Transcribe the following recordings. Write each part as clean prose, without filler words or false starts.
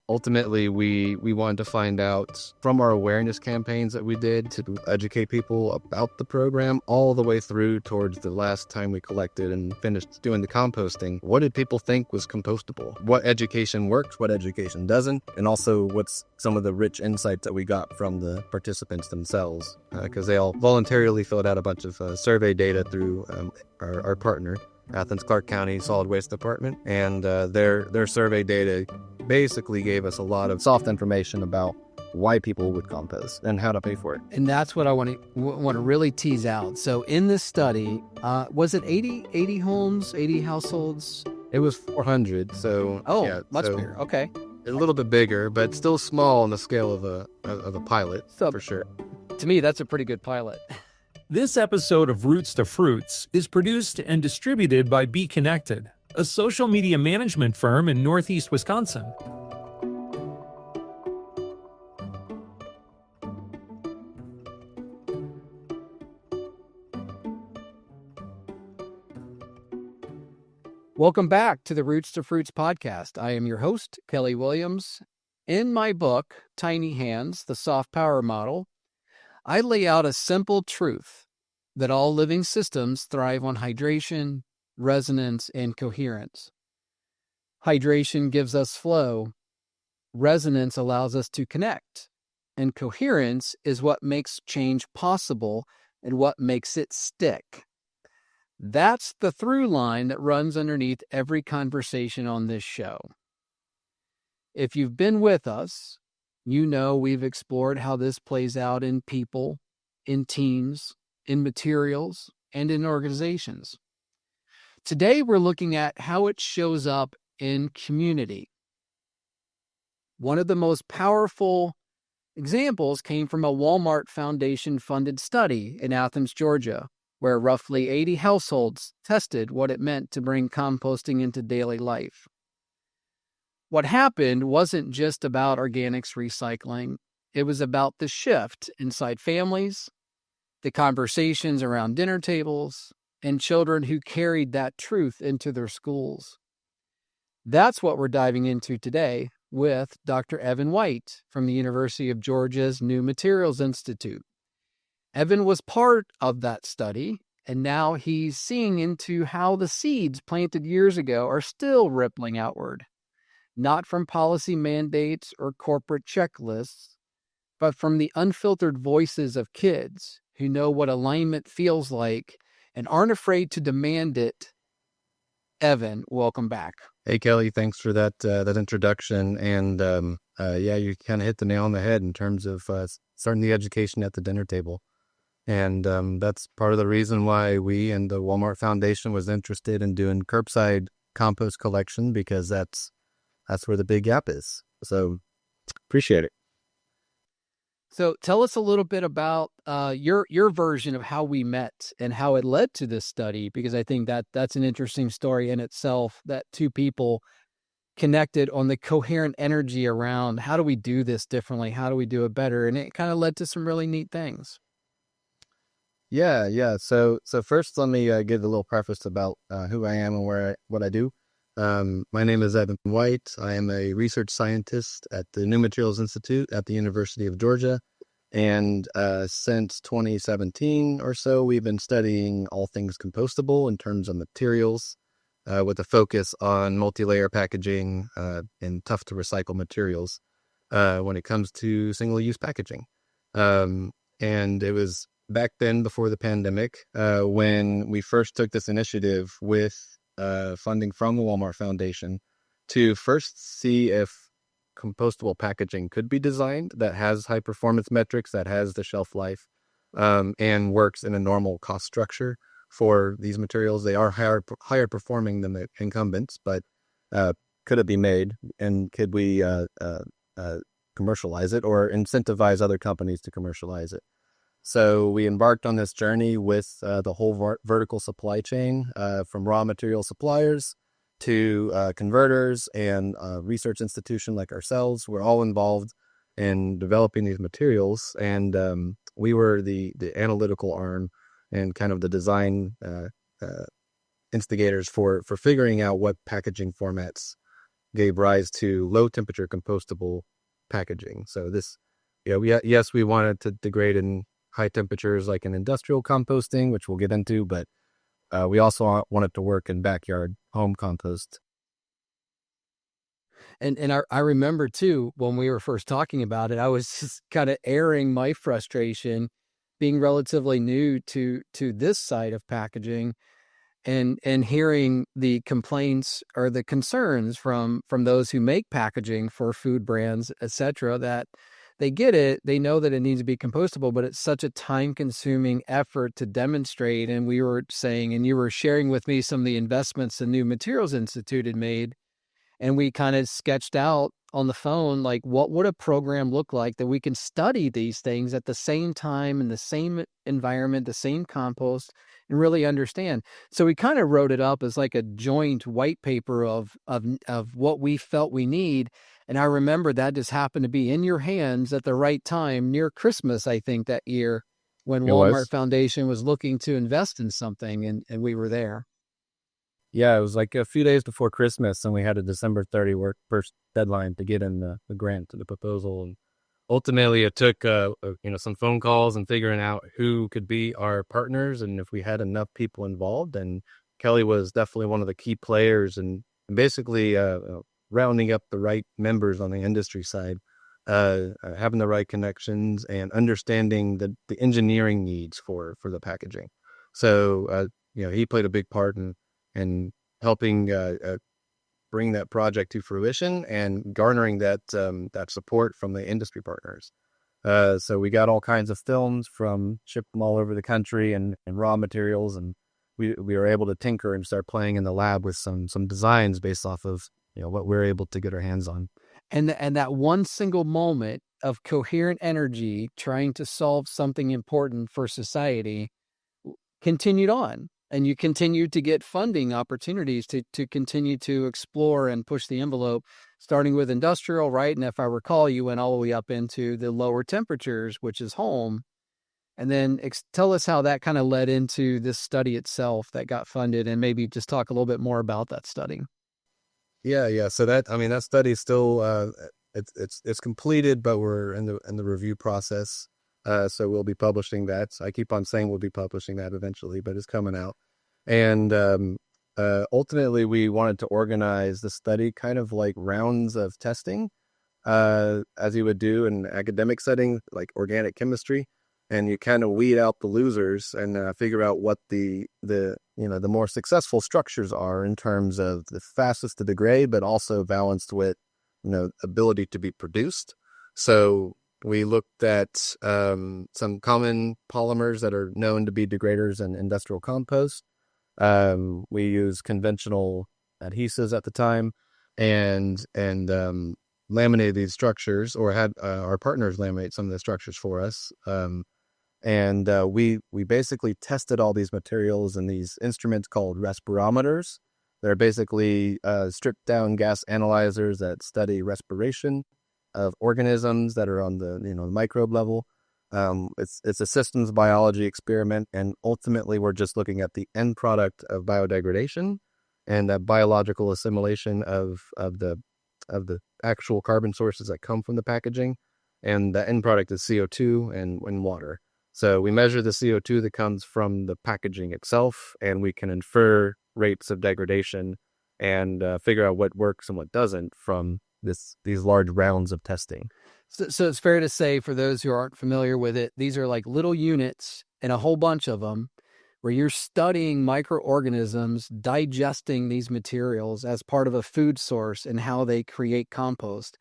ultimately, we wanted to find out from our awareness campaigns that we did to educate people about the program all the way through towards the last time we collected and finished doing the composting. What did people think was compostable? What education works, what education doesn't, and also what's some of the rich insights that we got from the participants themselves, because they all voluntarily filled out a bunch of survey data through our partner, Athens Clark County Solid Waste Department, and their survey data basically gave us a lot of soft information about why people would compost and how to pay for it. And that's what I want to really tease out. So in this study, was it 80 homes, 80 households? It was 400. So much bigger. Okay, a little bit bigger, but still small on the scale of a pilot, for sure. To me, that's a pretty good pilot. This episode of Roots to Fruits is produced and distributed by Be Connected, a social media management firm in Northeast Wisconsin. Welcome back to the Roots to Fruits podcast. I am your host, Kelly Williams. In my book, Tiny Hands, the Soft Power Model, I lay out a simple truth that all living systems thrive on hydration, resonance, and coherence. Hydration gives us flow. Resonance allows us to connect. And coherence is what makes change possible and what makes it stick. That's the through line that runs underneath every conversation on this show. If you've been with us, you know we've explored how this plays out in people, in teams, in materials, and in organizations. Today, we're looking at how it shows up in community. One of the most powerful examples came from a Walmart Foundation-funded study in Athens, Georgia, where roughly 80 households tested what it meant to bring composting into daily life. What happened wasn't just about organics recycling. It was about the shift inside families, the conversations around dinner tables, and children who carried that truth into their schools. That's what we're diving into today with Dr. Evan White from the University of Georgia's New Materials Institute. Evan was part of that study, and now he's seeing into how the seeds planted years ago are still rippling outward. Not from policy mandates or corporate checklists, but from the unfiltered voices of kids who know what alignment feels like and aren't afraid to demand it. Evan, welcome back. Hey, Kelly, thanks for that introduction. And you kind of hit the nail on the head in terms of starting the education at the dinner table. And that's part of the reason why we and the Walmart Foundation was interested in doing curbside compost collection, because that's where the big gap is. So appreciate it. So tell us a little bit about your version of how we met and how it led to this study, because I think that's an interesting story in itself, that two people connected on the coherent energy around how do we do this differently? How do we do it better? And it kind of led to some really neat things. Yeah. So first, let me give a little preface about who I am and what I do. My name is Evan White. I am a research scientist at the New Materials Institute at the University of Georgia. And since 2017 or so, we've been studying all things compostable in terms of materials, with a focus on multi-layer packaging and tough-to-recycle materials when it comes to single-use packaging. And it was back then, before the pandemic, when we first took this initiative with funding from the Walmart Foundation to first see if compostable packaging could be designed that has high performance metrics, that has the shelf life, and works in a normal cost structure for these materials. They are higher performing than the incumbents, but could it be made, and could we commercialize it or incentivize other companies to commercialize it? So we embarked on this journey with the whole vertical supply chain, from raw material suppliers to converters and research institution like ourselves. We're all involved in developing these materials, and we were the analytical arm and kind of the design instigators for figuring out what packaging formats gave rise to low temperature compostable packaging. So this, yes, we wanted to degrade in high temperatures like in industrial composting, which we'll get into, but we also want it to work in backyard home compost. And I remember too, when we were first talking about it, I was just kind of airing my frustration being relatively new to this side of packaging, and hearing the complaints or the concerns from those who make packaging for food brands, etc., that they get it, they know that it needs to be compostable, but it's such a time-consuming effort to demonstrate. And we were saying, and you were sharing with me some of the investments the New Materials Institute had made, and we kind of sketched out on the phone, like, what would a program look like that we can study these things at the same time in the same environment, the same compost, and really understand. So we kind of wrote it up as like a joint white paper of what we felt we need. And I remember that just happened to be in your hands at the right time near Christmas, I think, that year, when It Walmart was. Foundation was looking to invest in something, and we were there. Yeah, it was like a few days before Christmas, and we had a December 31st deadline to get in the grant, the proposal. And ultimately, it took some phone calls and figuring out who could be our partners and if we had enough people involved. And Kelly was definitely one of the key players, and basically rounding up the right members on the industry side, having the right connections and understanding the engineering needs for the packaging. So he played a big part in helping bring that project to fruition and garnering that support from the industry partners. So we got all kinds of films shipped from all over the country and raw materials, and we were able to tinker and start playing in the lab with some designs based off of what we're able to get our hands on. And that one single moment of coherent energy trying to solve something important for society continued on. And you continued to get funding opportunities to continue to explore and push the envelope, starting with industrial, right? And if I recall, you went all the way up into the lower temperatures, which is home. And then tell us how that kind of led into this study itself that got funded, and maybe just talk a little bit more about that study. Yeah. So that study is still it's completed, but we're in the review process. So we'll be publishing that. I keep on saying we'll be publishing that eventually, but it's coming out. And ultimately, we wanted to organize the study kind of like rounds of testing, as you would do in an academic setting, like organic chemistry. And you kind of weed out the losers and figure out what the more successful structures are in terms of the fastest to degrade, but also balanced with ability to be produced. So we looked at some common polymers that are known to be degraders in industrial compost. We used conventional adhesives at the time, and laminated these structures, or had our partners laminate some of the structures for us. And we basically tested all these materials in these instruments called respirometers. They're basically stripped down gas analyzers that study respiration of organisms that are on the microbe level. It's a systems biology experiment, and ultimately we're just looking at the end product of biodegradation and the biological assimilation of the actual carbon sources that come from the packaging, and the end product is CO2 and water. So we measure the CO2 that comes from the packaging itself, and we can infer rates of degradation and figure out what works and what doesn't from these large rounds of testing. So it's fair to say, for those who aren't familiar with it, these are like little units, and a whole bunch of them, where you're studying microorganisms digesting these materials as part of a food source and how they create compost.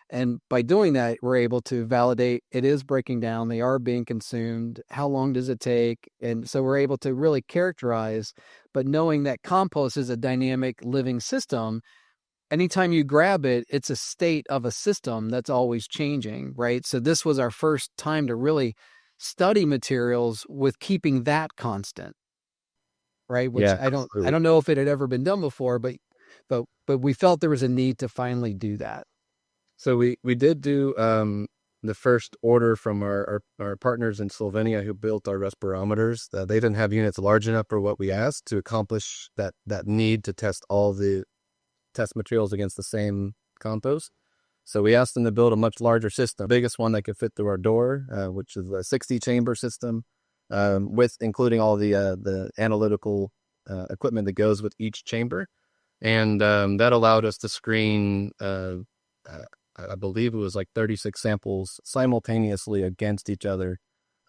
And by doing that, we're able to validate it is breaking down, they are being consumed, how long does it take? And so we're able to really characterize, but knowing that compost is a dynamic living system, anytime you grab it, it's a state of a system that's always changing, right? So this was our first time to really study materials with keeping that constant, right? Which Yeah, I don't know if it had ever been done before, but we felt there was a need to finally do that. So we did do the first order from our partners in Slovenia who built our respirometers. They didn't have units large enough for what we asked to accomplish that need to test all the test materials against the same compost. So we asked them to build a much larger system, the biggest one that could fit through our door, which is a 60-chamber system, with including all the analytical equipment that goes with each chamber. And that allowed us to screen, I believe it was like 36 samples simultaneously against each other,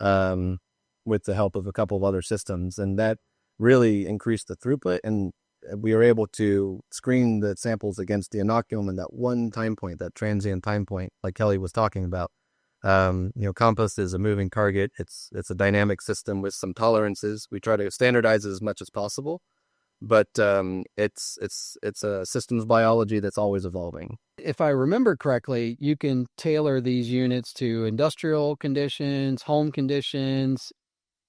with the help of a couple of other systems. And that really increased the throughput, and we were able to screen the samples against the inoculum in that one time point, that transient time point, like Kelly was talking about. Compost is a moving target. It's a dynamic system with some tolerances. We try to standardize as much as possible, but it's a systems biology that's always evolving. If I remember correctly, you can tailor these units to industrial conditions, home conditions,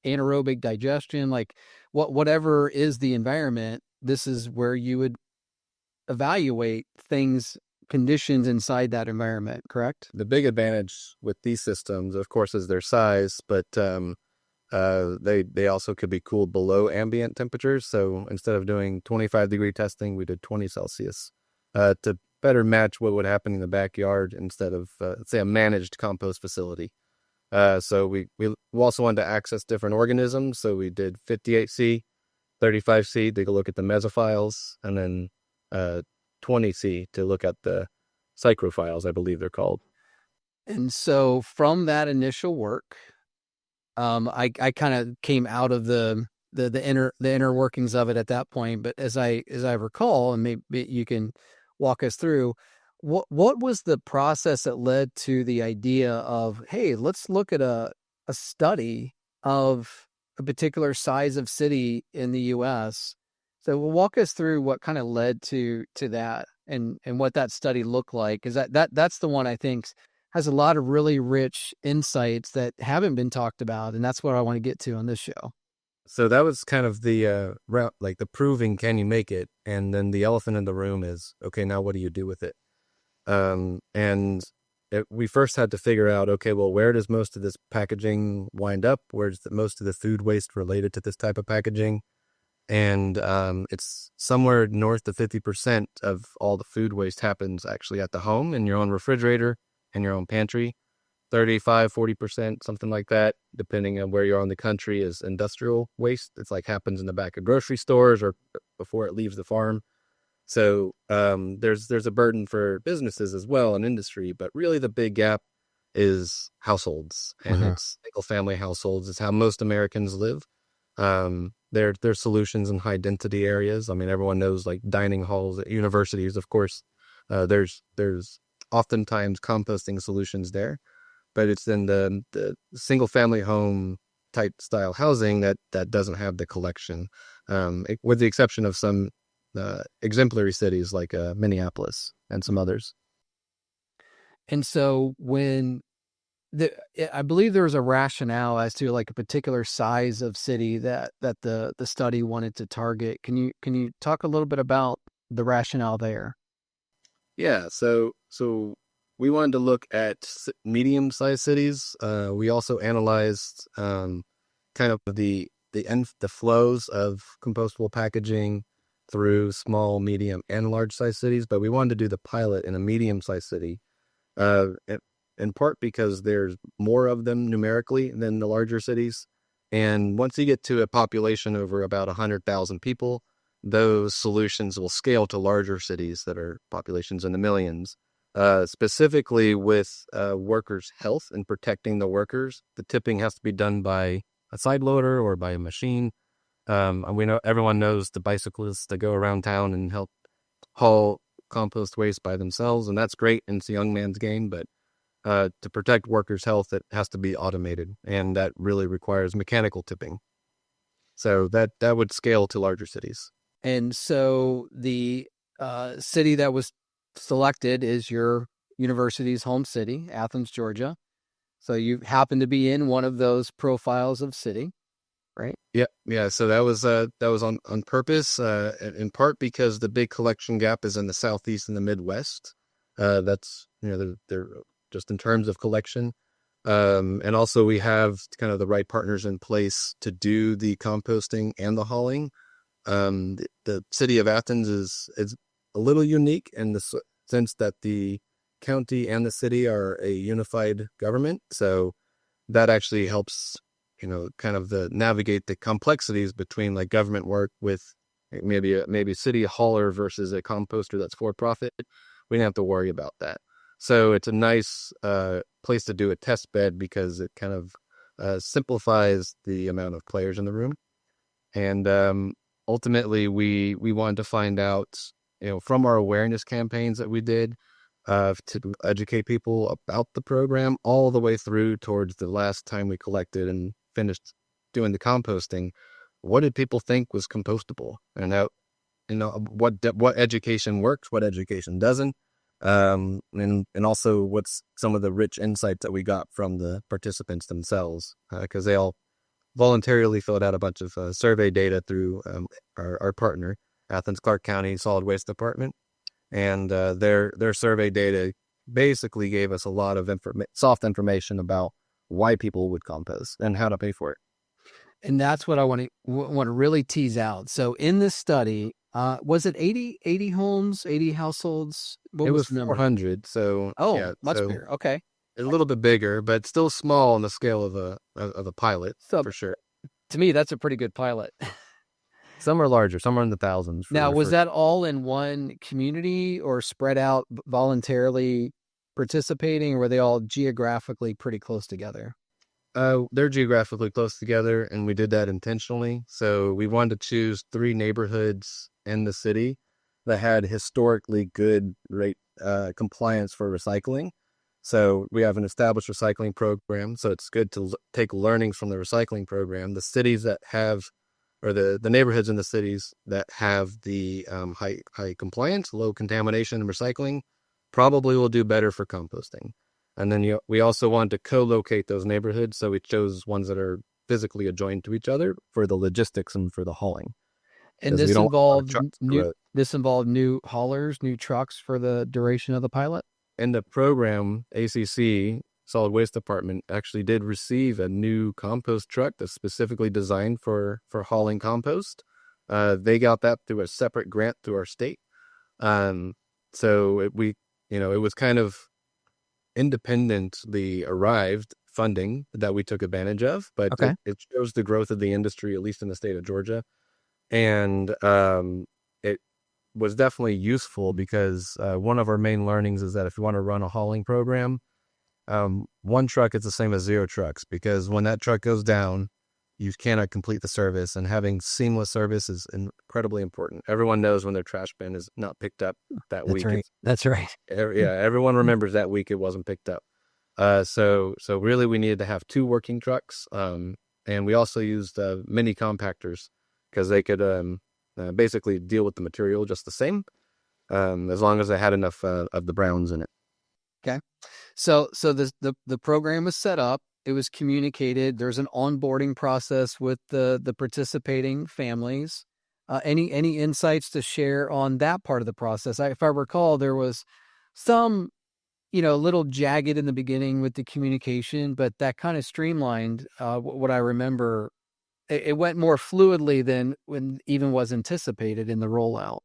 anaerobic digestion, like whatever is the environment. This is where you would evaluate conditions inside that environment, correct? The big advantage with these systems, of course, is their size, but they also could be cooled below ambient temperatures. So instead of doing 25-degree testing, we did 20 Celsius to better match what would happen in the backyard instead of, say, a managed compost facility. So we also wanted to access different organisms. So we did 58C, 35C to look at the mesophiles, and then 20C to look at the psychrophiles, I believe they're called. And so from that initial work, I kind of came out of the inner workings of it at that point. But as I recall, and maybe you can walk us through, what was the process that led to the idea of, hey, let's look at a study of a particular size of city in the U.S. So walk us through what kind of led to that and what that study looked like, because that's the one I think has a lot of really rich insights that haven't been talked about, and that's what I want to get to on this show. So that was kind of the route, like the proving, can you make it? And then the elephant in the room is, okay, now what do you do with it? We first had to figure out, okay, well, where does most of this packaging wind up? Where's most of the food waste related to this type of packaging? And it's somewhere north of 50% of all the food waste happens actually at the home, in your own refrigerator, in your own pantry. 35, 40%, something like that, depending on where you are in the country, is industrial waste. It's like happens in the back of grocery stores or before it leaves the farm. So there's a burden for businesses as well, and industry, but really the big gap is households, and it's single-family households. It's how most Americans live. There's solutions in high-density areas. I mean, everyone knows, like, dining halls at universities, of course. There's oftentimes composting solutions there, but it's in the single-family home type style housing that doesn't have the collection, with the exception of some exemplary cities like Minneapolis and some others. And so I believe there was a rationale as to like a particular size of city that the study wanted to target. Can you talk a little bit about the rationale there? Yeah, so we wanted to look at medium-sized cities. We also analyzed kind of the flows of compostable packaging through small, medium, and large-sized cities, but we wanted to do the pilot in a medium-sized city, in part because there's more of them numerically than the larger cities. And once you get to a population over about 100,000 people, those solutions will scale to larger cities that are populations in the millions. Specifically with workers' health and protecting the workers, the tipping has to be done by a side loader or by a machine. And we know everyone knows the bicyclists that go around town and help haul compost waste by themselves, and that's great, and it's a young man's game. But to protect workers' health, it has to be automated, and that really requires mechanical tipping. So that would scale to larger cities. And so the city that was selected is your university's home city, Athens, Georgia. So you happen to be in one of those profiles of city, right? Yeah. So that was on purpose, in part because the big collection gap is in the Southeast and the Midwest. That's, they're just in terms of collection. And also we have kind of the right partners in place to do the composting and the hauling. The city of Athens is a little unique in the sense that the county and the city are a unified government. So that actually helps, kind of navigate the complexities between like government work with maybe city hauler versus a composter that's for profit. We didn't have to worry about that. So it's a nice place to do a test bed because it kind of simplifies the amount of players in the room. And ultimately, we wanted to find out, from our awareness campaigns that we did to educate people about the program all the way through towards the last time we collected and finished doing the composting. What did people think was compostable? And what education works, what education doesn't, and also what's some of the rich insights that we got from the participants themselves, because they all voluntarily filled out a bunch of survey data through our partner, Athens Clark County Solid Waste Department, and their survey data basically gave us a lot of soft information about why people would compost and how to pay for it. And that's what I want to really tease out. So in this study, was it 80 homes, 80 households? What it was the number? 400. So much bigger. Okay. A little bit bigger, but still small on the scale of a pilot, for sure. To me, that's a pretty good pilot. Some are larger, some are in the thousands. Now, was that all in one community or spread out voluntarily participating, or were they all geographically pretty close together? They're geographically close together, and we did that intentionally. So we wanted to choose 3 neighborhoods in the city that had historically good rate compliance for recycling. So we have an established recycling program, so it's good to take learnings from the recycling program. The cities that have, or the neighborhoods in the cities that have the high compliance, low contamination and recycling, probably will do better for composting. And then we also wanted to co-locate those neighborhoods, so we chose ones that are physically adjoined to each other for the logistics and for the hauling. And this involved new haulers, new trucks for the duration of the pilot? In the program, ACC, Solid Waste Department, actually did receive a new compost truck that's specifically designed for hauling compost. They got that through a separate grant through our state. So it was kind of independently arrived funding that we took advantage of, but it shows the growth of the industry, at least in the state of Georgia. And it was definitely useful because one of our main learnings is that if you want to run a hauling program, one truck is the same as 0 trucks, because when that truck goes down, you cannot complete the service, and having seamless service is incredibly important. Everyone knows when their trash bin is not picked up that week. Right. That's right. Everyone remembers that week it wasn't picked up. So really we needed to have 2 working trucks, and we also used mini compactors because they could basically deal with the material just the same, as long as they had enough of the browns in it. Okay. So the program was set up. It was communicated. There's an onboarding process with the participating families. Any insights to share on that part of the process? If I recall, there was some, little jagged in the beginning with the communication, but that kind of streamlined. What I remember, it went more fluidly than when even was anticipated in the rollout.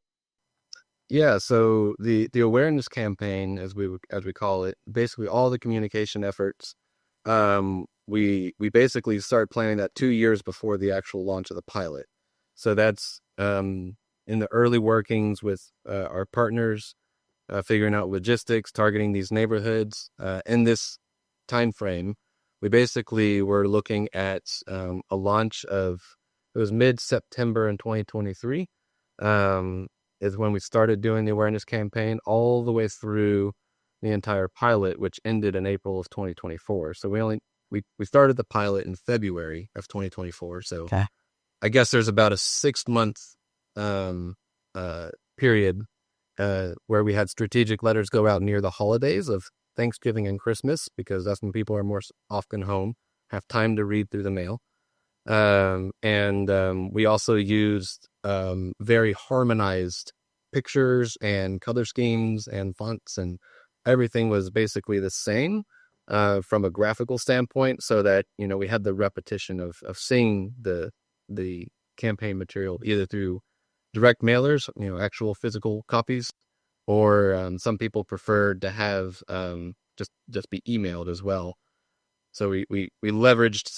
Yeah, so the awareness campaign, as we call it, basically all the communication efforts, we basically start planning that 2 years before the actual launch of the pilot. So that's in the early workings with our partners, figuring out logistics, targeting these neighborhoods. In this time frame, we basically were looking at a launch of, it was mid-September in 2023. Is when we started doing the awareness campaign all the way through the entire pilot, which ended in April of 2024. So we started the pilot in February of 2024. So I guess there's about a 6-month period where we had strategic letters go out near the holidays of Thanksgiving and Christmas, because that's when people are more often home, have time to read through the mail. And we also used very harmonized pictures and color schemes and fonts, and everything was basically the same from a graphical standpoint, so that we had the repetition of seeing the campaign material either through direct mailers, actual physical copies, or some people preferred to have just be emailed as well. So we leveraged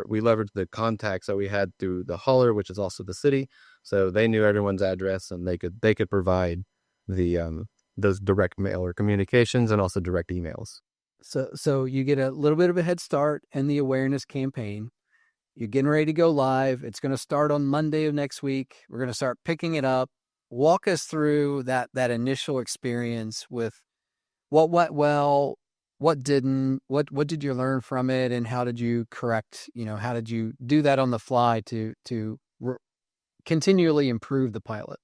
we leveraged the contacts that we had through the hauler, which is also the city. So they knew everyone's address, and they could provide the those direct mailer communications and also direct emails. So you get a little bit of a head start in the awareness campaign. You're getting ready to go live. It's going to start on Monday of next week. We're going to start picking it up. Walk us through that initial experience with what went well, what didn't, what did you learn from it, and how did you correct, how did you do that on the fly to continually improve the pilot?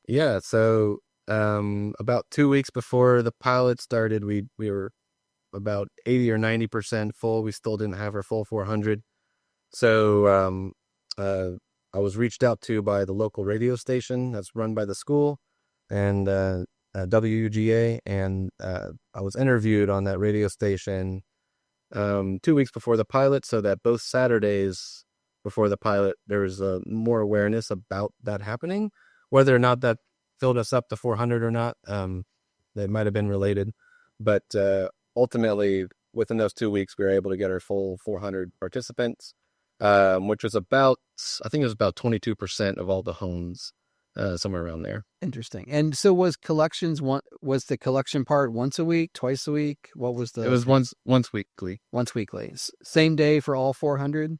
Yeah, so about 2 weeks before the pilot started, we were about 80 or 90% full. We still didn't have our full 400. So I was reached out to by the local radio station that's run by the school, and WUGA, and I was interviewed on that radio station 2 weeks before the pilot, so that both Saturdays before the pilot, there was more awareness about that happening. Whether or not that filled us up to 400 or not, that might have been related. But ultimately, within those 2 weeks, we were able to get our full 400 participants, which was about 22% of all the homes, somewhere around there. Interesting. And so was the collection part once a week, twice a week? What was It was once weekly. Once weekly. Same day for all 400?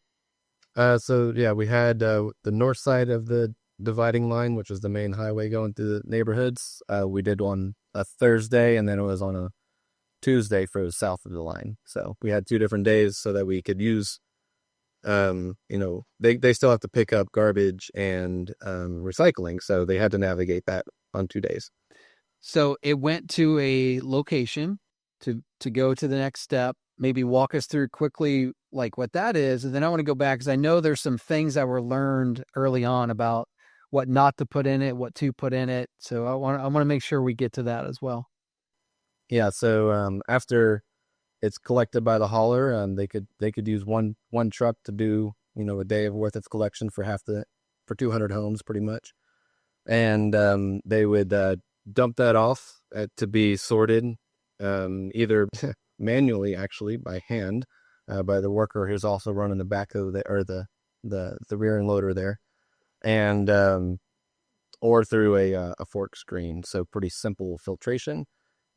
So yeah, we had the north side of the dividing line, which was the main highway going through the neighborhoods. We did on a Thursday, and then it was on a Tuesday for the south of the line. So we had 2 different days so that we could use, they still have to pick up garbage and recycling. So they had to navigate that on 2 days. So it went to a location to go to the next step. Maybe walk us through quickly like what that is. And then I want to go back because I know there's some things that were learned early on about what not to put in it, what to put in it. So I want to make sure we get to that as well. Yeah. So after it's collected by the hauler, they could use one truck to do, a day of worth of collection for 200 homes pretty much. And they would dump that off to be sorted, either manually, actually by hand, by the worker who's also running the backhoe there, or the rear end loader there, and or through a fork screen. So pretty simple filtration.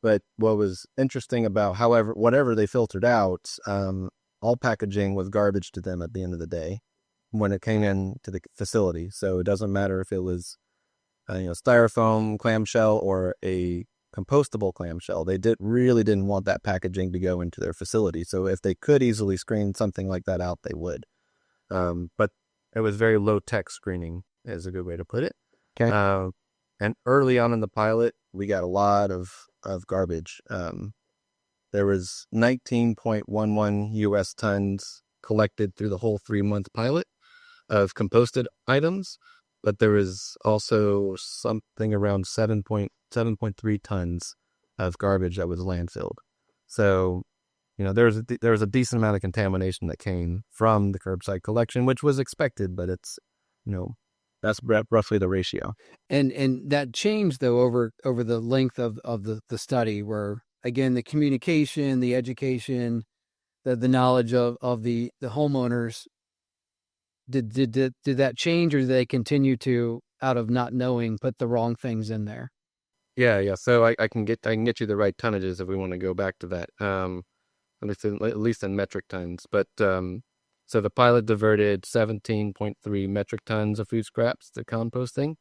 But what was interesting about, whatever they filtered out, all packaging was garbage to them at the end of the day when it came in to the facility. So it doesn't matter if it was styrofoam clamshell or a compostable clamshell. They really didn't want that packaging to go into their facility. So if they could easily screen something like that out, they would. But it was very low tech screening, is a good way to put it. Okay. And early on in the pilot, we got a lot of garbage. There was 19.11 U.S. tons collected through the whole 3-month pilot of composted items, but there was also something around 7.3 tons of garbage that was landfilled. So, there was a decent amount of contamination that came from the curbside collection, which was expected, but it's, that's roughly the ratio. And that changed though over the length of the study, where again the communication, the education, the knowledge of the homeowners. Did that change, or did they continue to, out of not knowing, put the wrong things in there? Yeah. So I can get you the right tonnages if we want to go back to that. At least in metric tons. But so the pilot diverted 17.3 metric tons of food scraps to composting.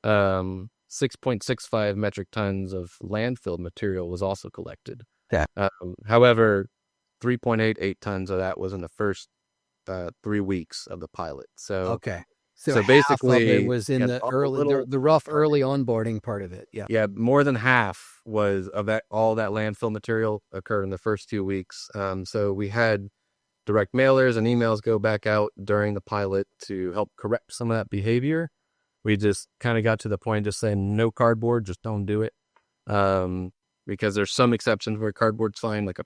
6.65 metric tons of landfill material was also collected. Yeah. However, 3.88 tons of that was in the first 3 weeks of the pilot. So okay. So basically, half of it was in the early, the rough early onboarding part of it. Yeah. Yeah, more than half was of that. All that landfill material occurred in the first 2 weeks. So we had direct mailers and emails go back out during the pilot to help correct some of that behavior. We just kind of got to the point just saying no cardboard, just don't do it. Because there's some exceptions where cardboard's fine, like a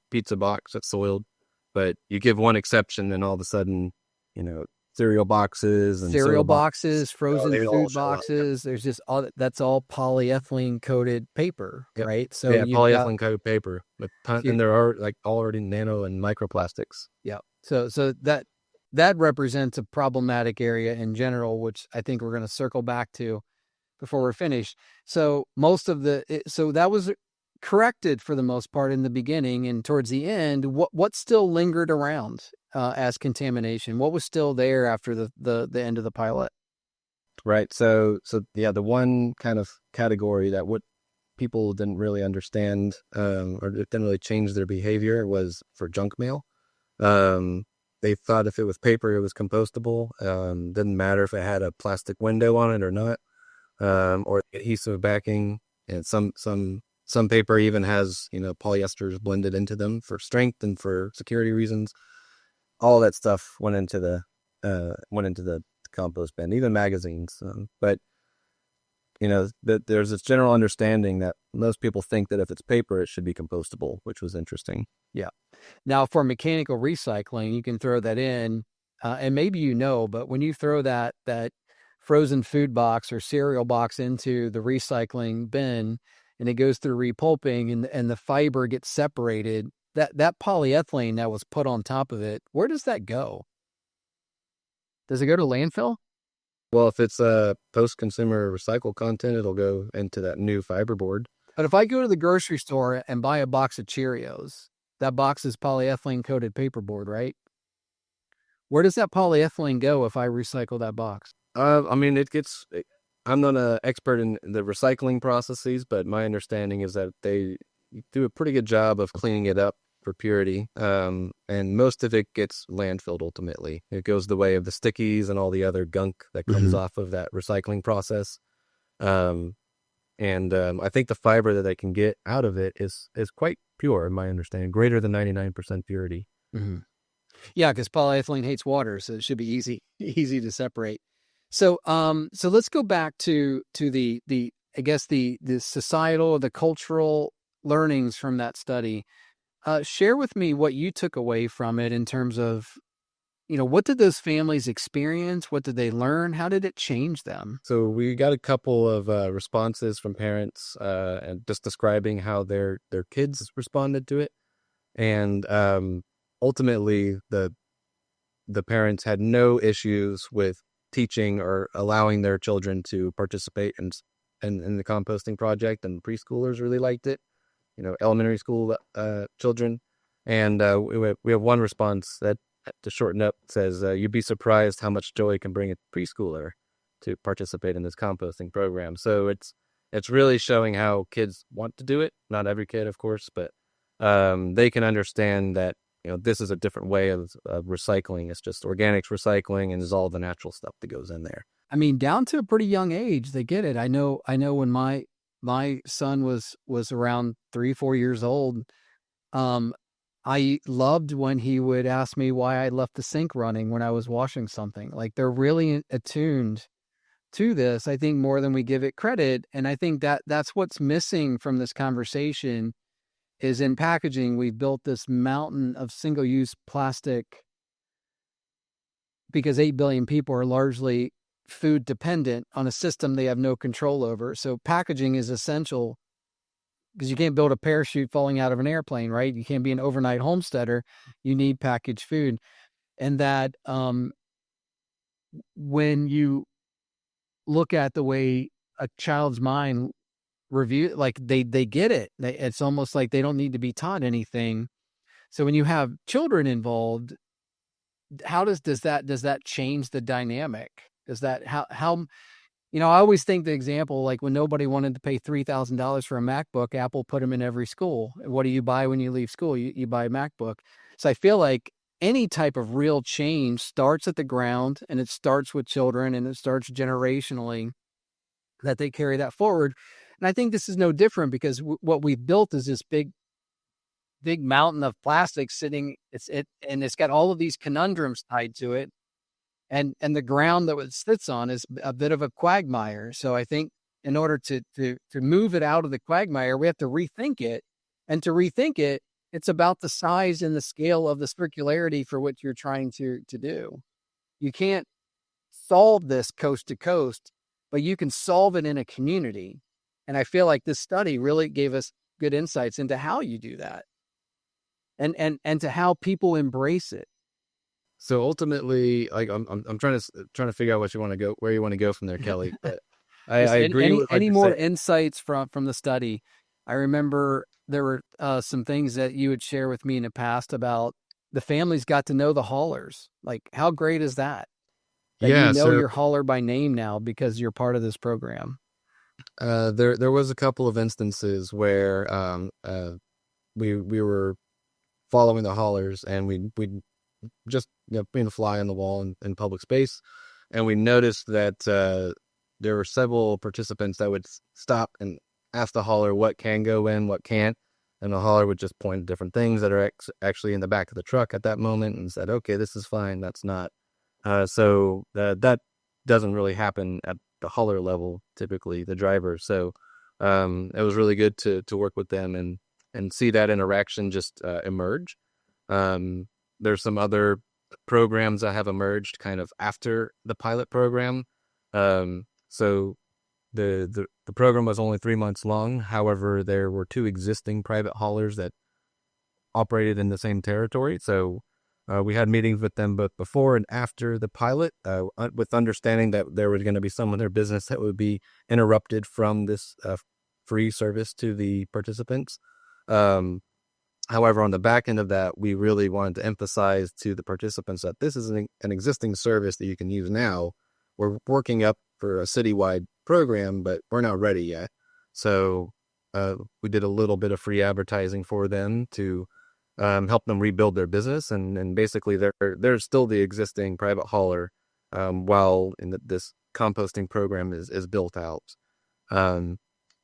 pizza box that's soiled. But you give one exception, and all of a sudden, cereal boxes and cereal soda boxes, frozen they all food show up. boxes. There's just that's all polyethylene coated paper, Yep. right? So Yeah, you've got polyethylene coated paper with you, and there are like already nano and microplastics. yeah. So that represents a problematic area in general, which I think we're going to circle back to before we're finished. So so that was corrected for the most part in the beginning, and towards the end, what still lingered around as contamination? What was still there after the end of the pilot? Right. So yeah, the one kind of category that what people didn't really understand or it didn't really change their behavior was for junk mail. They thought if it was paper, it was compostable. Didn't matter if it had a plastic window on it or not, or adhesive backing. And some paper even has, polyesters blended into them for strength and for security reasons. All that stuff went into the compost bin, even magazines. But that there's this general understanding that most people think that if it's paper, it should be compostable, which was interesting. Yeah. Now, for mechanical recycling, you can throw that in, and maybe but when you throw that frozen food box or cereal box into the recycling bin, and it goes through repulping, and the fiber gets separated, that polyethylene that was put on top of it, where does that go? Does it go to landfill? Well, if it's a post-consumer recycled content, it'll go into that new fiberboard. But if I go to the grocery store and buy a box of Cheerios, that box is polyethylene coated paperboard, right? Where does that polyethylene go if I recycle that box? I mean, I'm not an expert in the recycling processes, but my understanding is that they do a pretty good job of cleaning it up for purity. And most of it gets landfilled ultimately. It goes the way of the stickies and all the other gunk that comes off of that recycling process. I think the fiber that they can get out of it is quite pure, in my understanding, greater than 99% purity. Mm-hmm. Yeah, because polyethylene hates water, so it should be easy to separate. So let's go back to the I guess the societal, the cultural learnings from that study. Share with me what you took away from it in terms of, what did those families experience? What did they learn? How did it change them? So we got a couple of responses from parents and just describing how their kids responded to it. And ultimately, the parents had no issues with teaching or allowing their children to participate in the composting project, and preschoolers really liked it. Elementary school children. And we have one response that, to shorten up, says, you'd be surprised how much joy can bring a preschooler to participate in this composting program. So it's really showing how kids want to do it. Not every kid, of course, but they can understand that, this is a different way of recycling. It's just organics recycling, and there's all the natural stuff that goes in there. I mean, down to a pretty young age, they get it. I know when my son was around 3-4 years old, I loved when he would ask me why I left the sink running when I was washing something. Like, they're really attuned to this, I think, more than we give it credit. And I think that's what's missing from this conversation is in packaging. We've built this mountain of single-use plastic because 8 billion people are largely food dependent on a system they have no control over. So packaging is essential because you can't build a parachute falling out of an airplane, right? You can't be an overnight homesteader. You need packaged food. And that when you look at the way a child's mind review, like they get it. It's almost like they don't need to be taught anything. So when you have children involved, how does that change the dynamic? Is that how I always think the example, like when nobody wanted to pay $3,000 for a MacBook, Apple put them in every school. What do you buy when you leave school? You buy a MacBook. So I feel like any type of real change starts at the ground, and it starts with children, and it starts generationally, that they carry that forward. And I think this is no different because what we've built is this big mountain of plastic sitting. And it's got all of these conundrums tied to it. And the ground that it sits on is a bit of a quagmire. So I think in order to move it out of the quagmire, we have to rethink it. And to rethink it, it's about the size and the scale of the circularity for what you're trying to do. You can't solve this coast to coast, but you can solve it in a community. And I feel like this study really gave us good insights into how you do that, and to how people embrace it. So ultimately, like I'm trying to figure out where you want to go from there, Kelly. But I Just agree with what any you're more saying. insights from the study? I remember there were some things that you would share with me in the past about the families got to know the haulers. Like, how great is that? That you Yeah. know So your hauler by name now because you're part of this program. there was a couple of instances where we were following the haulers, and we just being a fly on the wall in public space, and we noticed that there were several participants that would stop and ask the hauler what can go in, what can't, and the hauler would just point to different things that are actually in the back of the truck at that moment and said, "Okay, this is fine, that's not." So that doesn't really happen at the hauler level, typically the driver. So it was really good to work with them and see that interaction just emerge. Um, there's some other programs that have emerged kind of after the pilot program. So the program was only 3 months long. However, there were two existing private haulers that operated in the same territory. So we had meetings with them both before and after the pilot, with understanding that there was going to be some of their business that would be interrupted from this free service to the participants. Um, However, on the back end of that, we really wanted to emphasize to the participants that this is an existing service that you can use now. We're working up for a citywide program, but we're not ready yet. So we did a little bit of free advertising for them to help them rebuild their business, and basically they're still the existing private hauler while this composting program is built out. Um,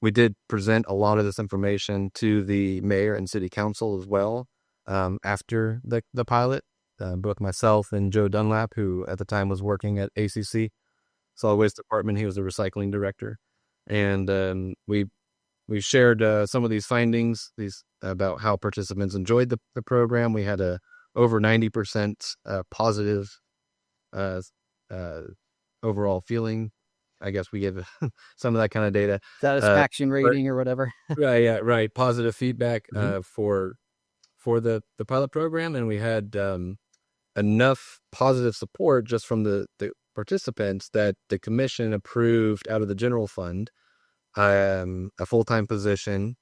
we did present a lot of this information to the mayor and city council as well after the pilot. Both myself and Joe Dunlap, who at the time was working at ACC Solid Waste Department, he was the recycling director, and we shared some of these findings, these about how participants enjoyed the program. We had a over 90% positive uh, uh, overall feeling. I guess we give some of that kind of data. Satisfaction But rating or whatever. right, yeah, right. Positive feedback Mhm. for the pilot program, and we had enough positive support just from the participants that the commission approved out of the general fund a full-time position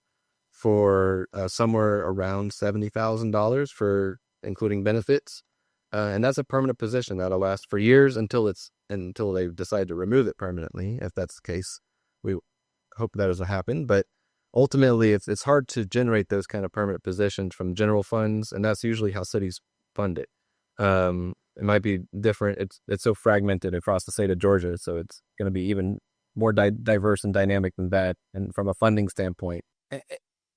for somewhere around $70,000 for including benefits, and that's a permanent position that'll last for years until they decide to remove it permanently. If that's the case, we hope that doesn't happen. But ultimately, it's hard to generate those kind of permanent positions from general funds, and that's usually how cities fund it. It might be different. It's so fragmented across the state of Georgia, so it's going to be even more diverse and dynamic than that, and from a funding standpoint.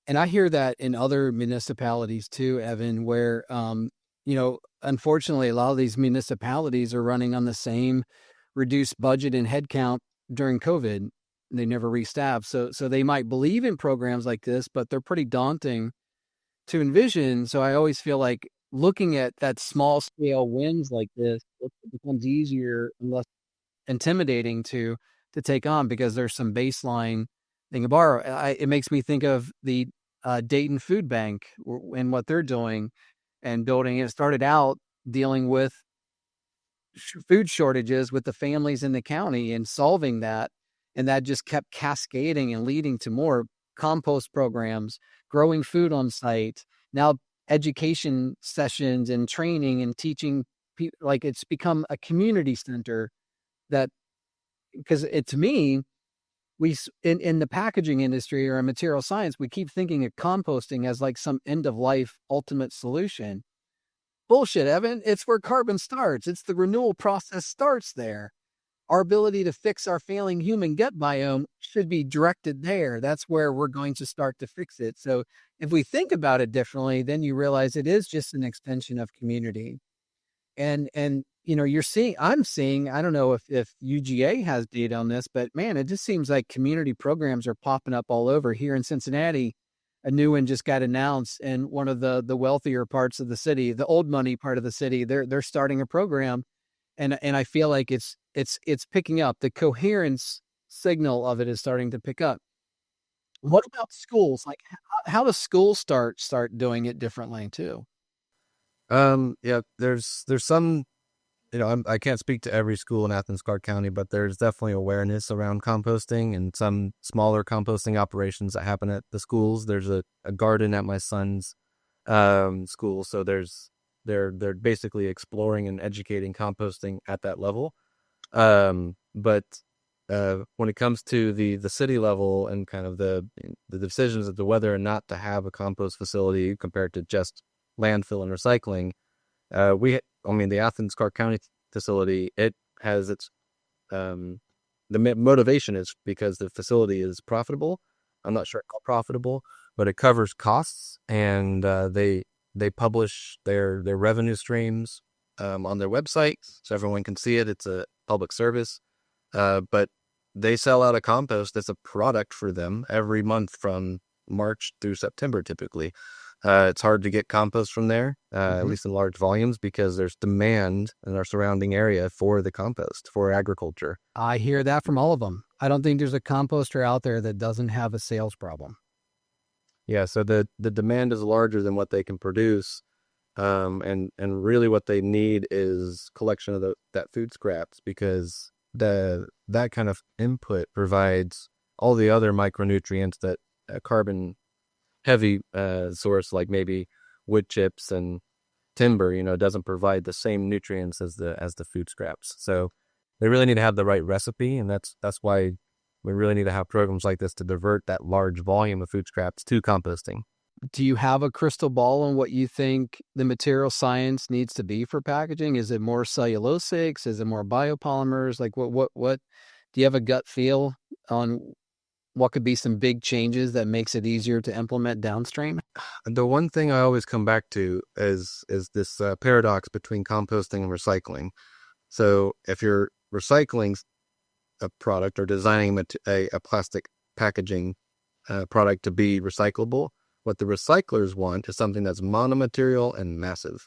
And I hear that in other municipalities too, Evan, where, unfortunately, a lot of these municipalities are running on the same reduced budget and headcount during COVID. They never restaffed. So they might believe in programs like this, but they're pretty daunting to envision. So I always feel like looking at that small scale wins like this, it becomes easier and less intimidating to take on because there's some baseline thing to borrow. It makes me think of the Dayton Food Bank and what they're doing and building. It started out dealing with food shortages with the families in the county and solving that. And that just kept cascading and leading to more compost programs, growing food on site, now education sessions and training and teaching people. Like, it's become a community center that, because to me, in the packaging industry or in material science, we keep thinking of composting as like some end of life ultimate solution. Bullshit, Evan. It's where carbon starts. It's the renewal process starts there. Our ability to fix our failing human gut biome should be directed there. That's where we're going to start to fix it. So if we think about it differently, then you realize it is just an extension of community. And I'm seeing, I don't know if UGA has data on this, but man, it just seems like community programs are popping up all over. Here in Cincinnati, a new one just got announced in one of the wealthier parts of the city, the old money part of the city. They're starting a program, and I feel like it's picking up. The coherence signal of it is starting to pick up. What about schools? Like, how do schools start doing it differently too? Yeah, there's some, I can't speak to every school in Athens, Clarke County, but there's definitely awareness around composting and some smaller composting operations that happen at the schools. There's a garden at my son's school, so they're basically exploring and educating composting at that level. But when it comes to the city level and kind of the decisions as to whether or not to have a compost facility compared to just landfill and recycling, the Athens Clarke County facility, it has its the motivation is because the facility is profitable. I'm not sure how profitable, but it covers costs, and they publish their revenue streams on their website, so everyone can see it. It's a public service, but they sell out a compost that's a product for them every month from March through September, typically. It's hard to get compost from there, at least in large volumes, because there's demand in our surrounding area for the compost, for agriculture. I hear that from all of them. I don't think there's a composter out there that doesn't have a sales problem. Yeah, so the demand is larger than what they can produce, and really what they need is collection of that food scraps, because that kind of input provides all the other micronutrients that carbon heavy source like maybe wood chips and timber, doesn't provide the same nutrients as the food scraps. So they really need to have the right recipe, and that's why we really need to have programs like this to divert that large volume of food scraps to composting. Do you have a crystal ball on what you think the material science needs to be for packaging? Is it more cellulosics? Is it more biopolymers? Like what do you have a gut feel on what could be some big changes that makes it easier to implement downstream? The one thing I always come back to is this paradox between composting and recycling. So if you're recycling a product or designing a plastic packaging product to be recyclable, what the recyclers want is something that's monomaterial and massive.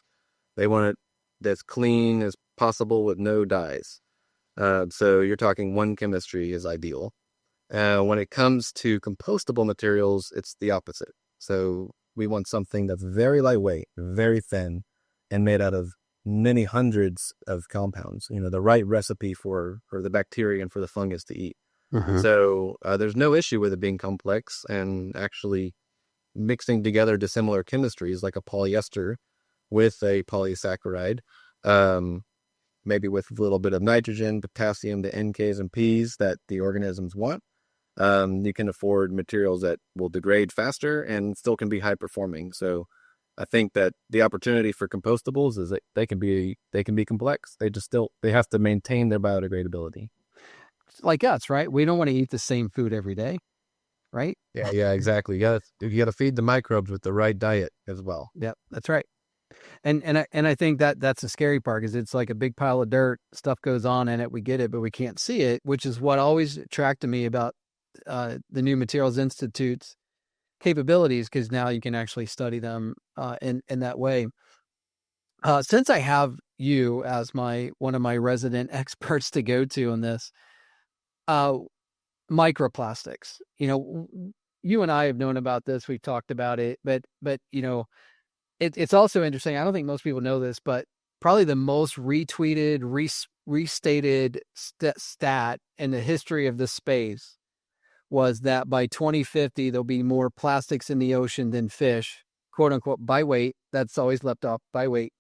They want it that's clean as possible with no dyes. So you're talking one chemistry is ideal. When it comes to compostable materials, it's the opposite. So we want something that's very lightweight, very thin, and made out of many hundreds of compounds, the right recipe for the bacteria and for the fungus to eat. So there's no issue with it being complex and actually mixing together dissimilar chemistries like a polyester with a polysaccharide, maybe with a little bit of nitrogen, potassium, the NKs and Ps that the organisms want. You can afford materials that will degrade faster and still can be high performing. So I think that the opportunity for compostables is that they can be complex. They have to maintain their biodegradability. Like us, right? We don't want to eat the same food every day, right? Yeah, exactly. You got to feed the microbes with the right diet as well. Yep, that's right. And I think that's the scary part, because it's like a big pile of dirt. Stuff goes on in it. We get it, but we can't see it, which is what always attracted me about the New Materials Institute's capabilities, because now you can actually study them in that way. Since I have you as one of my resident experts to go to on this, microplastics. You and I have known about this. We've talked about it, but it's also interesting. I don't think most people know this, but probably the most retweeted, restated stat in the history of this space was that by 2050, there'll be more plastics in the ocean than fish, quote unquote, by weight. That's always left off, by weight.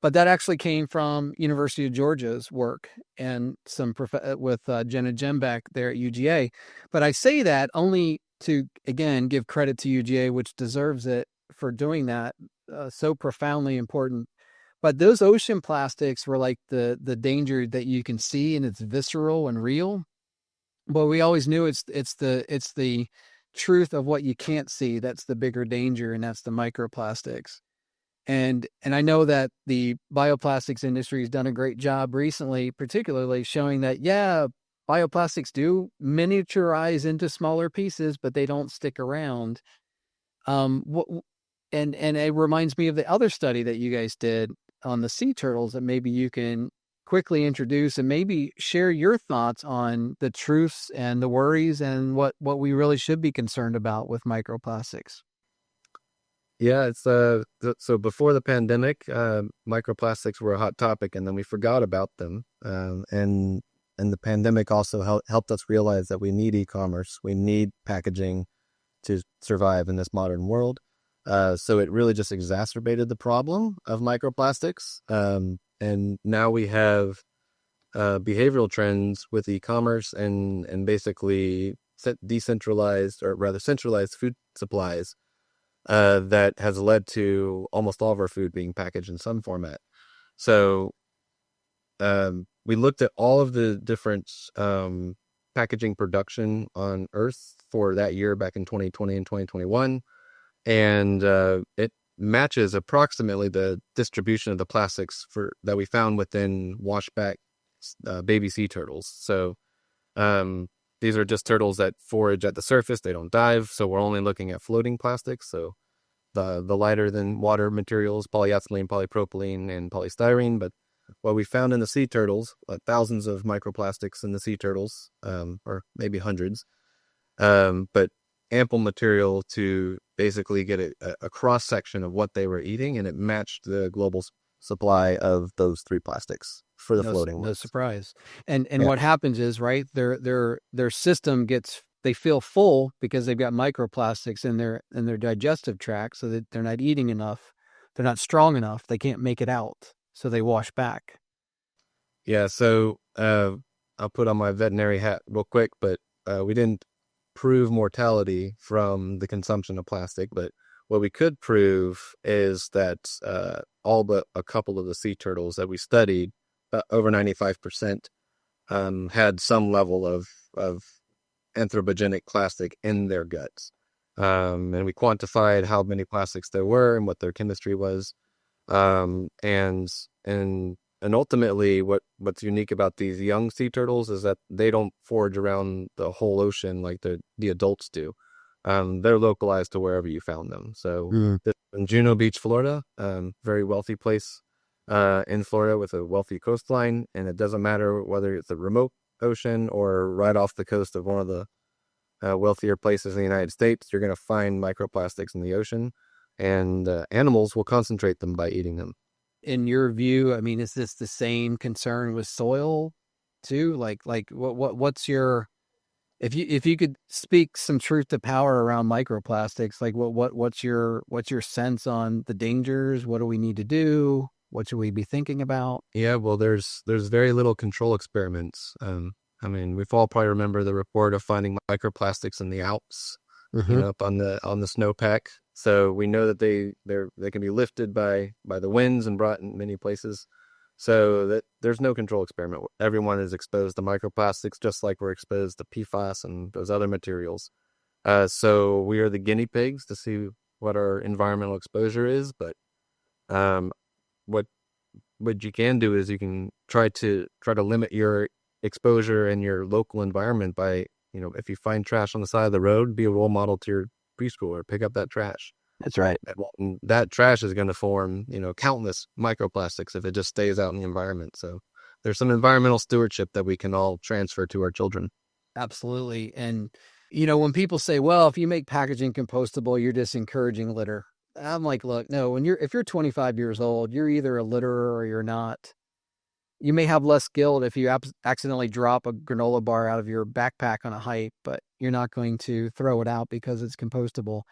But that actually came from University of Georgia's work and some with Jenna Jembeck there at UGA. But I say that only to, again, give credit to UGA, which deserves it for doing that. So profoundly important. But those ocean plastics were like the danger that you can see, and it's visceral and real. But we always knew it's the truth of what you can't see that's the bigger danger, and that's the microplastics. And I know that the bioplastics industry has done a great job recently, particularly showing that, yeah, bioplastics do miniaturize into smaller pieces, but they don't stick around. And it reminds me of the other study that you guys did on the sea turtles that maybe you can quickly introduce and maybe share your thoughts on the truths and the worries and what we really should be concerned about with microplastics. Yeah, it's so before the pandemic, microplastics were a hot topic, and then we forgot about them. And the pandemic also helped us realize that we need e-commerce, we need packaging to survive in this modern world. So it really just exacerbated the problem of microplastics. And now we have behavioral trends with e-commerce and basically decentralized, or rather centralized, food supplies that has led to almost all of our food being packaged in some format. So we looked at all of the different packaging production on Earth for that year back in 2020 and 2021, and it matches approximately the distribution of the plastics that we found within washback baby sea turtles. So these are just turtles that forage at the surface; they don't dive. So we're only looking at floating plastics. So the lighter than water materials, polyethylene, polypropylene, and polystyrene. But what we found in the sea turtles, thousands of microplastics in the sea turtles, or maybe hundreds, but ample material to basically get a cross section of what they were eating, and it matched the global supply of those three plastics for the floating No ones. surprise. And Yeah. what happens is, right, their system they feel full because they've got microplastics in their digestive tract, so that they're not eating enough. They're not strong enough. They can't make it out. So they wash back. Yeah, so I'll put on my veterinary hat real quick, but we didn't prove mortality from the consumption of plastic, but what we could prove is that all but a couple of the sea turtles that we studied, over 95%, had some level of anthropogenic plastic in their guts. And we quantified how many plastics there were and what their chemistry was. And ultimately what's unique about these young sea turtles is that they don't forage around the whole ocean like the adults do. They're localized to wherever you found them. So this is in Juno Beach, Florida, very wealthy place in Florida with a wealthy coastline, and it doesn't matter whether it's a remote ocean or right off the coast of one of the wealthier places in the United States, you're going to find microplastics in the ocean, and animals will concentrate them by eating them. In your view, I mean, is this the same concern with soil too? Like what's your, if you could speak some truth to power around microplastics, like what's your sense on the dangers? What do we need to do? What should we be thinking about? Yeah, well, there's very little control experiments. I mean, we've all probably remember the report of finding microplastics in the Alps, up on the snowpack. So we know that they can be lifted by the winds and brought in many places. So that there's no control experiment. Everyone is exposed to microplastics, just like we're exposed to PFAS and those other materials. So we are the guinea pigs to see what our environmental exposure is. But what you can do is you can try to limit your exposure in your local environment by, if you find trash on the side of the road, be a role model to your preschooler, pick up that trash. That's right. And that trash is going to form, countless microplastics if it just stays out in the environment. So there's some environmental stewardship that we can all transfer to our children. Absolutely. And, when people say, well, if you make packaging compostable, you're just encouraging litter. I'm like, look, no, if you're 25 years old, you're either a litterer or you're not. You may have less guilt if you accidentally drop a granola bar out of your backpack on a hike, but you're not going to throw it out because it's compostable.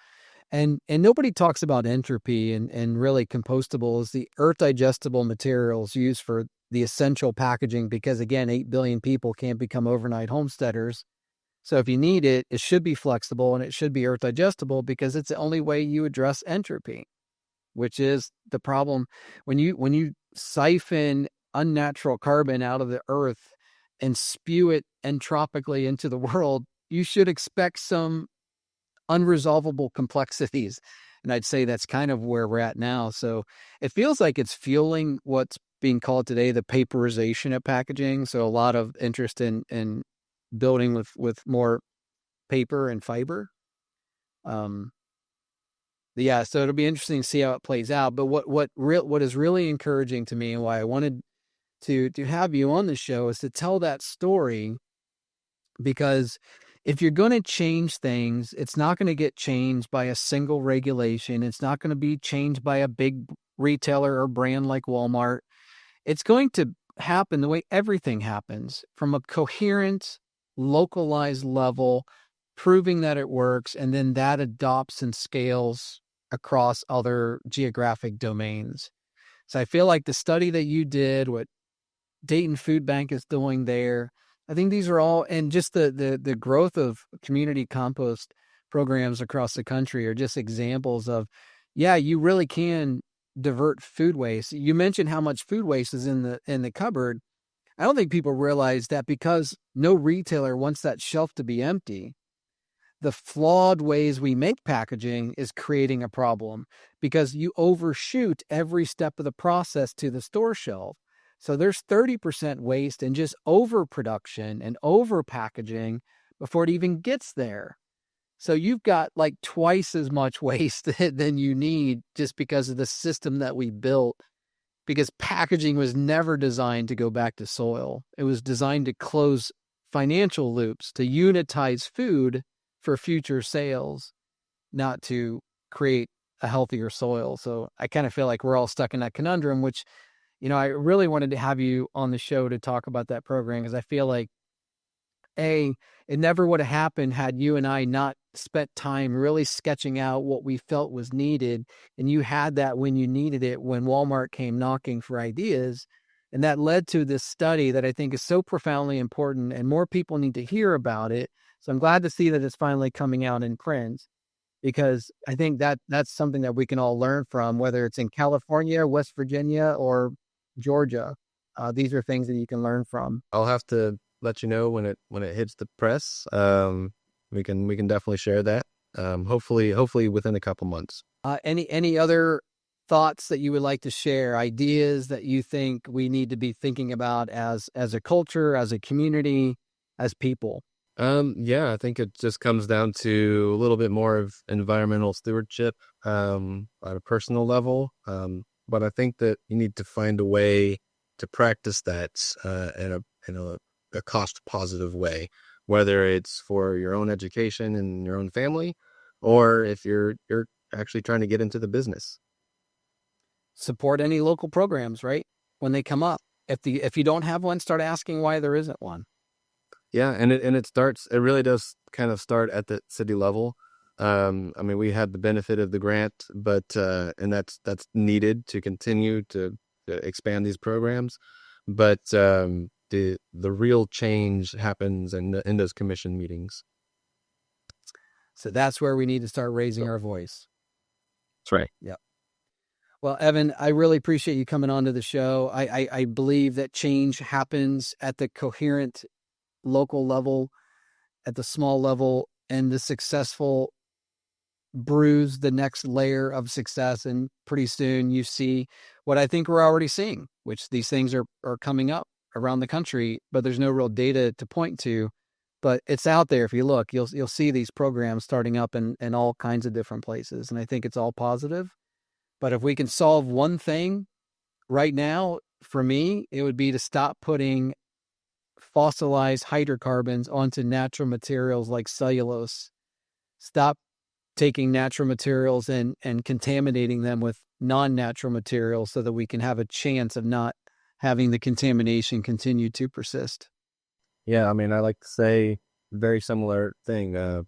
And nobody talks about entropy, and really compostable is the earth digestible materials used for the essential packaging, because again, 8 billion people can't become overnight homesteaders. So if you need it, it should be flexible and it should be earth digestible, because it's the only way you address entropy, which is the problem. When you siphon unnatural carbon out of the earth and spew it entropically into the world, you should expect some unresolvable complexities. And I'd say that's kind of where we're at now. So it feels like it's fueling what's being called today the paperization of packaging. So a lot of interest in building with more paper and fiber. Yeah, so it'll be interesting to see how it plays out. But what is really encouraging to me, and why I wanted to have you on the show is to tell that story, because if you're going to change things, it's not going to get changed by a single regulation. It's not going to be changed by a big retailer or brand like Walmart. It's going to happen the way everything happens, from a coherent, localized level, proving that it works, and then that adopts and scales across other geographic domains. So I feel like the study that you did, what Dayton Food Bank is doing there, I think these are all, and just the growth of community compost programs across the country are just examples of, yeah, you really can divert food waste. You mentioned how much food waste is in the cupboard. I don't think people realize that, because no retailer wants that shelf to be empty. The flawed ways we make packaging is creating a problem, because you overshoot every step of the process to the store shelf. So there's 30% waste in just overproduction and over packaging before it even gets there. So you've got like twice as much waste than you need, just because of the system that we built, because packaging was never designed to go back to soil. It was designed to close financial loops, to unitize food for future sales, not to create a healthier soil. So I kind of feel like we're all stuck in that conundrum, which, I really wanted to have you on the show to talk about that program, because I feel like, it never would have happened had you and I not spent time really sketching out what we felt was needed. And you had that when you needed it, when Walmart came knocking for ideas. And that led to this study that I think is so profoundly important, and more people need to hear about it. So I'm glad to see that it's finally coming out in print, because I think that's something that we can all learn from, whether it's in California, West Virginia, or Georgia. These are things that you can learn from. I'll have to let you know when it hits the press. We can definitely share that. Hopefully within a couple months. Any other thoughts that you would like to share, ideas that you think we need to be thinking about as a culture, as a community, as people? Yeah, I think it just comes down to a little bit more of environmental stewardship at a personal level. But I think that you need to find a way to practice that in a cost positive way, whether it's for your own education and your own family, or if you're actually trying to get into the business. Support any local programs, right? When they come up. If you don't have one, start asking why there isn't one. Yeah, and it really does kind of start at the city level. I mean, we had the benefit of the grant, but and that's needed to continue to expand these programs. But the real change happens in those commission meetings. So that's where we need to start raising our voice. That's right. Yeah. Well, Evan, I really appreciate you coming on to the show. I believe that change happens at the coherent local level, at the small level, and the successful brews the next layer of success. And pretty soon you see what I think we're already seeing, which these things are coming up around the country, but there's no real data to point to. But it's out there. If you look, you'll see these programs starting up in all kinds of different places. And I think it's all positive. But if we can solve one thing right now, for me, it would be to stop putting fossilized hydrocarbons onto natural materials like cellulose. Stop taking natural materials and contaminating them with non-natural materials, so that we can have a chance of not having the contamination continue to persist. Yeah, I mean, I like to say very similar thing.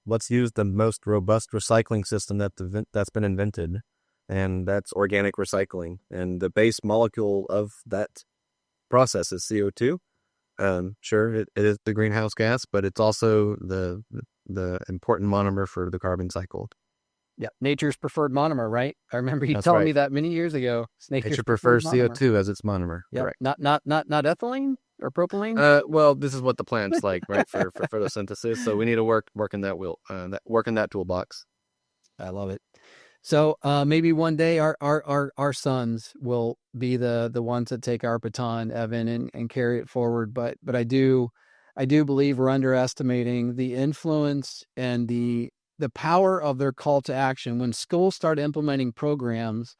Let's use the most robust recycling system that's been invented, and that's organic recycling. And the base molecule of that process is CO2. Sure, it is the greenhouse gas, but it's also the important monomer for the carbon cycle. Yeah, nature's preferred monomer, right? I remember you That's telling right. me that many years ago. It's Nature prefers CO2 as its monomer. Yeah, Correct. not ethylene or propylene. Well, this is what the plant's like, right? For photosynthesis, so we need to work in that toolbox. I love it. So maybe one day our sons will be the ones that take our baton, Evan, and carry it forward. But I do believe we're underestimating the influence and the power of their call to action. When schools start implementing programs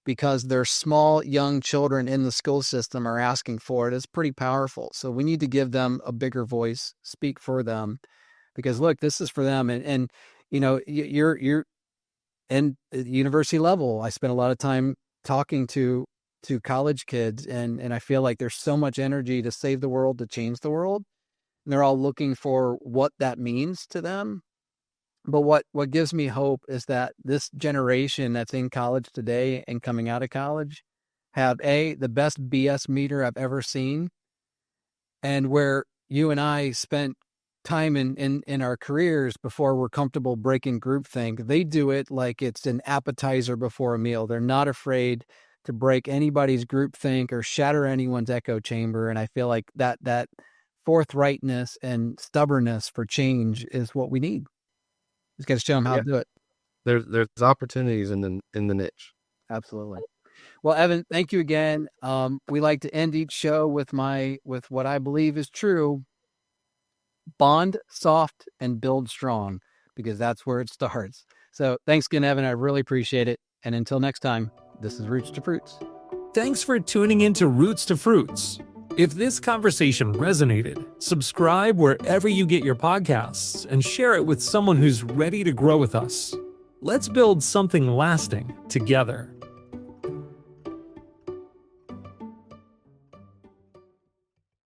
because their small young children in the school system are asking for it is pretty powerful. So we need to give them a bigger voice, speak for them, because look, this is for them. And you know, you're and at the university level, I spent a lot of time talking to college kids, and I feel like there's so much energy to save the world, to change the world. And they're all looking for what that means to them. But what gives me hope is that this generation that's in college today and coming out of college have the best BS meter I've ever seen. And where you and I spent time in our careers before we're comfortable breaking groupthink, they do it like it's an appetizer before a meal. They're not afraid to break anybody's groupthink or shatter anyone's echo chamber. And I feel like that forthrightness and stubbornness for change is what we need. Just got to show them how to do it. There's opportunities in the niche. Absolutely. Well, Evan, thank you again. We like to end each show with what I believe is true. Bond soft and build strong, because that's where it starts. So thanks again, Evan. I really appreciate it. And until next time, this is Roots to Fruits. Thanks for tuning into Roots to Fruits. If this conversation resonated, subscribe wherever you get your podcasts and share it with someone who's ready to grow with us. Let's build something lasting together.